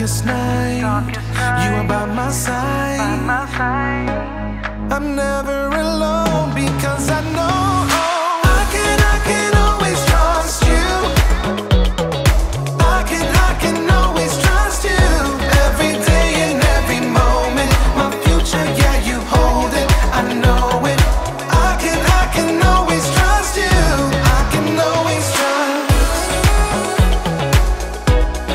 darkest night, you are by my side. I'm never alone because I know I can always trust you. I can always trust you. Every day and every moment, my future, yeah, you hold it. I know it. I can always trust you. I can always trust.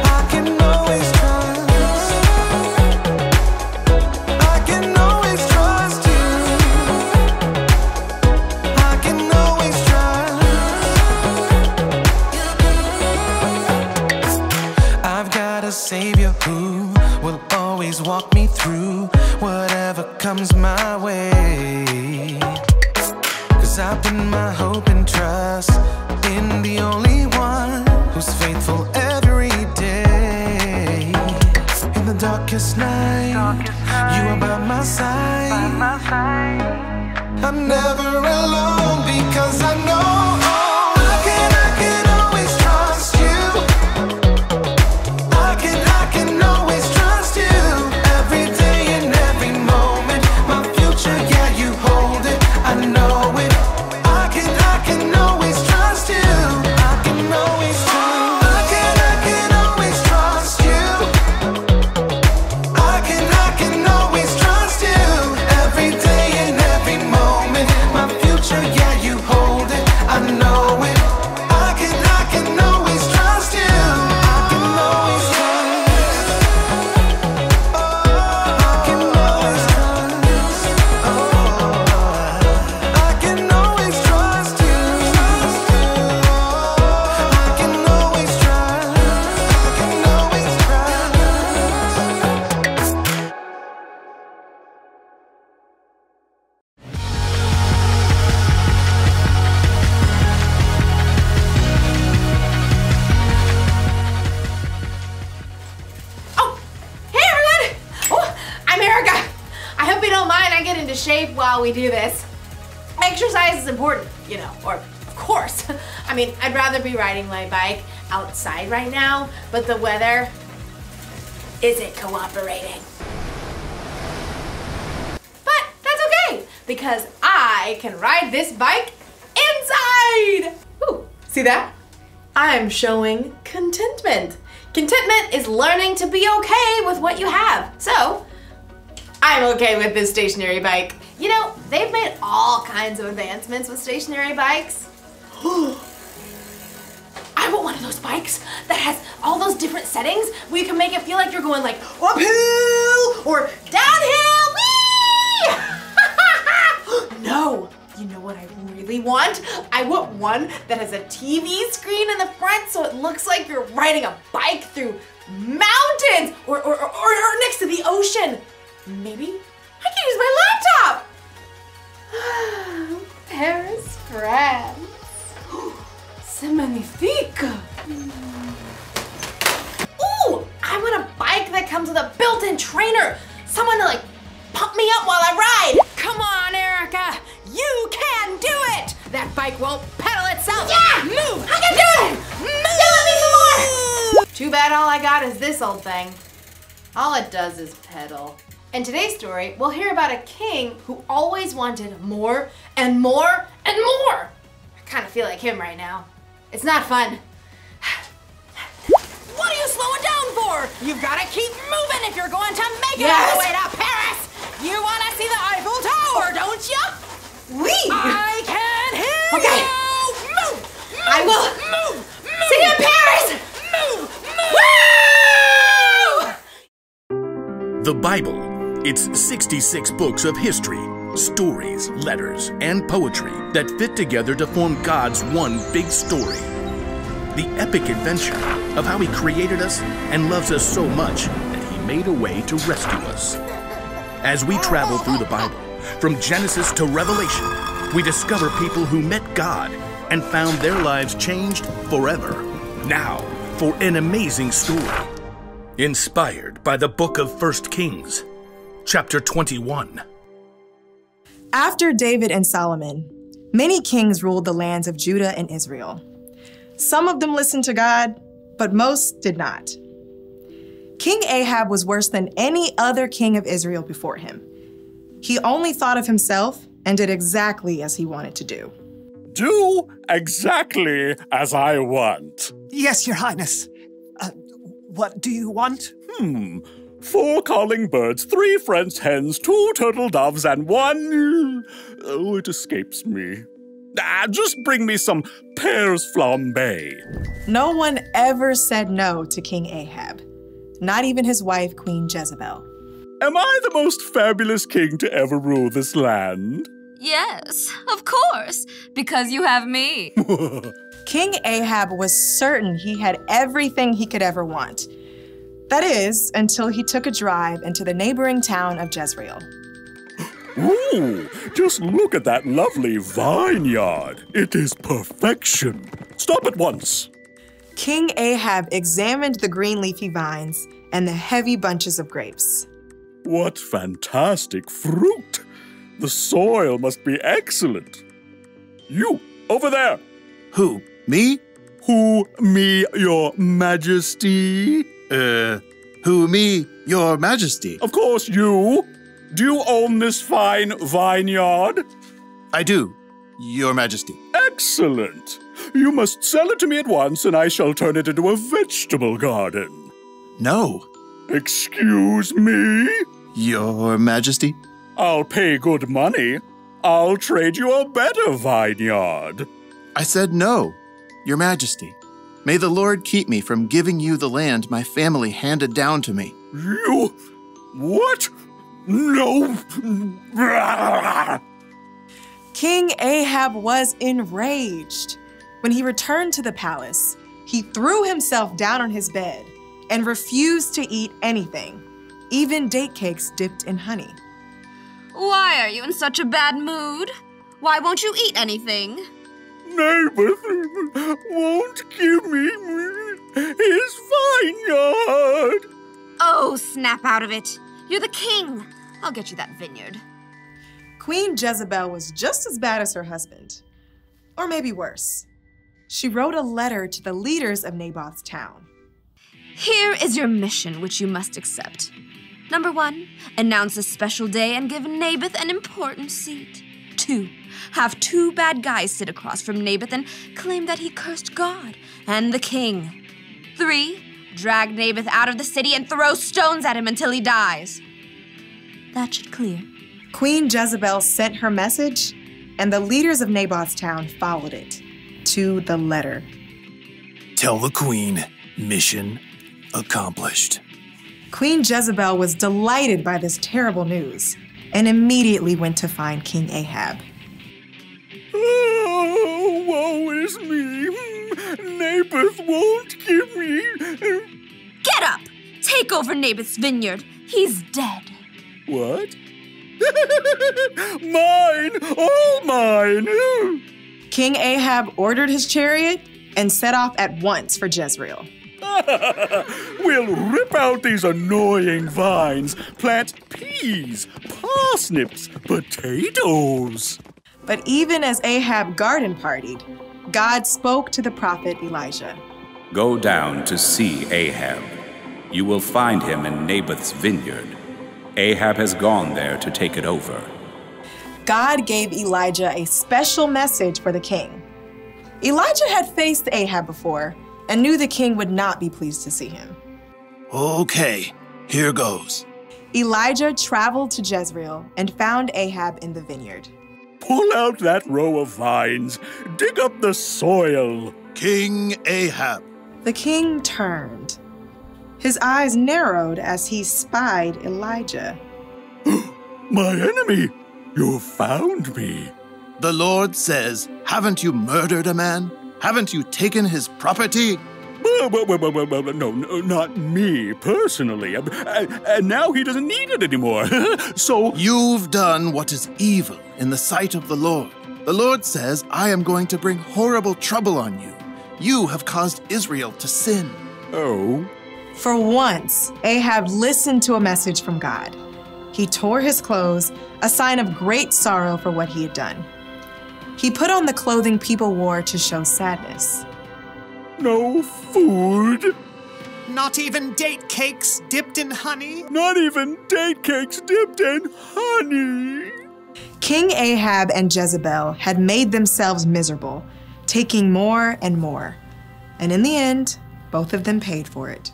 I can always trust. I can always trust you. I can always trust. I've got a savior who will always walk me through whatever comes my way. 'Cause I put my hope and trust in the only one who's faithful every day. In the darkest night, you are by my side. I'm never alone because I know I can always trust you. I can always trust you. Every day and every moment, my future, yeah, you hold it. I know it. I can always trust you. I can always trust. I can always trust you. I can always trust you. Every day and every moment, my future, yeah, you hold it. I know it. I can always trust you. I can always trust. I can always trust. I can always trust you. I can always trust. I can always trust. Oh, hey everyone! Oh, I'm Erica. I hope you don't mind I get into shape while we do this. Exercise is important, you know, or of course. I mean, I'd rather be riding my bike outside right now, but the weather isn't cooperating. But that's okay, because I can ride this bike inside! Ooh, see that? I'm showing contentment. Contentment is learning to be okay with what you have. So, I'm okay with this stationary bike. You know, they've made all kinds of advancements with stationary bikes. I want one of those bikes that has all those different settings where you can make it feel like you're going like uphill or downhill. Whee! No, you know what I really want? I want one that has a TV screen in the front so it looks like you're riding a bike through mountains or next to the ocean. Maybe I can use my laptop. Paris, France. C'est magnifique. Ooh, I want a bike that comes with a built-in trainer. Someone to like pump me up while I ride. Come on, Erica. You can do it. That bike won't pedal itself. Yeah, move. I can do it. Move. Yeah, let me some more. Too bad all I got is this old thing. All it does is pedal. In today's story, we'll hear about a king who always wanted more and more and more. I kind of feel like him right now. It's not fun. What are you slowing down for? You've got to keep moving if you're going to make it all the way to Paris. You want to see the Eiffel Tower, don't you? Oui. I can hear Okay. you. Move. I will. Move. See you in Paris. Move. Woo! The Bible. It's 66 books of history, stories, letters, and poetry that fit together to form God's one big story. The epic adventure of how He created us and loves us so much that He made a way to rescue us. As we travel through the Bible, from Genesis to Revelation, we discover people who met God and found their lives changed forever. Now, for an amazing story. Inspired by the book of 1 Kings. Chapter 21. After David and Solomon, many kings ruled the lands of Judah and Israel. Some of them listened to God, but most did not. King Ahab was worse than any other king of Israel before him. He only thought of himself and did exactly as he wanted to do. Do exactly as I want. Yes, Your Highness. What do you want? 4 calling birds, 3 French hens, 2 turtle doves, and 1... Oh, it escapes me. Just bring me some pears flambé. No one ever said no to King Ahab, not even his wife, Queen Jezebel. Am I the most fabulous king to ever rule this land? Yes, of course, because you have me. King Ahab was certain he had everything he could ever want. That is, until he took a drive into the neighboring town of Jezreel. Ooh, just look at that lovely vineyard. It is perfection. Stop at once. King Ahab examined the green leafy vines and the heavy bunches of grapes. What fantastic fruit. The soil must be excellent. You, over there. Who, me? Who, me, your majesty? Who, me, your majesty? Of course, you. Do you own this fine vineyard? I do, your majesty. Excellent. You must sell it to me at once, and I shall turn it into a vegetable garden. No. Excuse me? Your majesty? I'll pay good money. I'll trade you a better vineyard. I said no, your majesty. May the Lord keep me from giving you the land my family handed down to me. You... What? No. King Ahab was enraged. When he returned to the palace, he threw himself down on his bed and refused to eat anything, even date cakes dipped in honey. Why are you in such a bad mood? Why won't you eat anything? Naboth won't give me his vineyard. Oh, snap out of it. You're the king. I'll get you that vineyard. Queen Jezebel was just as bad as her husband, or maybe worse. She wrote a letter to the leaders of Naboth's town. Here is your mission, which you must accept. Number 1, announce a special day and give Naboth an important seat. 2, have 2 bad guys sit across from Naboth and claim that he cursed God and the king. 3, drag Naboth out of the city and throw stones at him until he dies. That should clear. Queen Jezebel sent her message, and the leaders of Naboth's town followed it, to the letter. Tell the queen, mission accomplished. Queen Jezebel was delighted by this terrible news and immediately went to find King Ahab. Oh, woe is me. Naboth won't give me... Get up! Take over Naboth's vineyard. He's dead. What? Mine! All mine! King Ahab ordered his chariot and set off at once for Jezreel. We'll rip out these annoying vines, plant peas, parsnips, potatoes. But even as Ahab garden partied, God spoke to the prophet Elijah. Go down to see Ahab. You will find him in Naboth's vineyard. Ahab has gone there to take it over. God gave Elijah a special message for the king. Elijah had faced Ahab before and knew the king would not be pleased to see him. Okay, here goes. Elijah traveled to Jezreel and found Ahab in the vineyard. Pull out that row of vines. Dig up the soil. King Ahab. The king turned. His eyes narrowed as he spied Elijah. My enemy, you found me. The Lord says, haven't you murdered a man? Haven't you taken his property? No, not me personally. And now he doesn't need it anymore. So you've done what is evil in the sight of the Lord. The Lord says, I am going to bring horrible trouble on you. You have caused Israel to sin. Oh. For once, Ahab listened to a message from God. He tore his clothes, a sign of great sorrow for what he had done. He put on the clothing people wore to show sadness. No food. Not even date cakes dipped in honey? Not even date cakes dipped in honey. King Ahab and Jezebel had made themselves miserable, taking more and more. And in the end, both of them paid for it.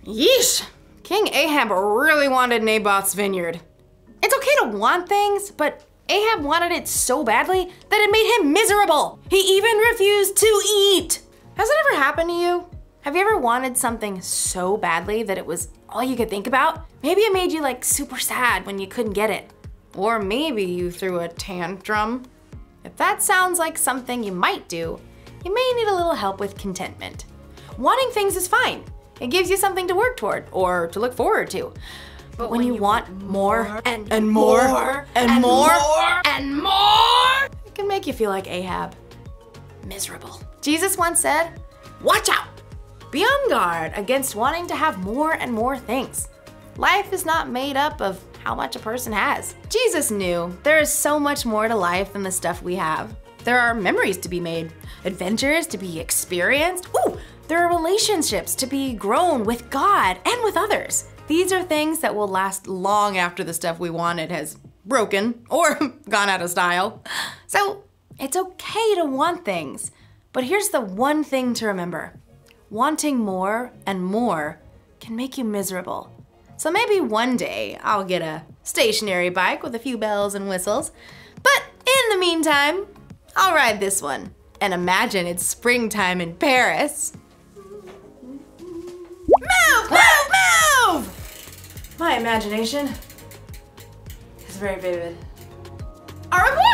Yeesh! King Ahab really wanted Naboth's vineyard. It's okay to want things, but Ahab wanted it so badly that it made him miserable. He even refused to eat. Has it ever happened to you? Have you ever wanted something so badly that it was all you could think about? Maybe it made you like super sad when you couldn't get it. Or maybe you threw a tantrum. If that sounds like something you might do, you may need a little help with contentment. Wanting things is fine. It gives you something to work toward or to look forward to. But when you want more and more and more and more, it can make you feel like Ahab. Miserable. Jesus once said, "Watch out! Be on guard against wanting to have more and more things." Life is not made up of how much a person has. Jesus knew there is so much more to life than the stuff we have. There are memories to be made, adventures to be experienced. Ooh, there are relationships to be grown with God and with others. These are things that will last long after the stuff we wanted has broken or gone out of style. So it's okay to want things, but here's the one thing to remember. Wanting more and more can make you miserable. So maybe one day I'll get a stationary bike with a few bells and whistles, but in the meantime, I'll ride this one and imagine it's springtime in Paris. Move, move, move! My imagination is very vivid. Au revoir!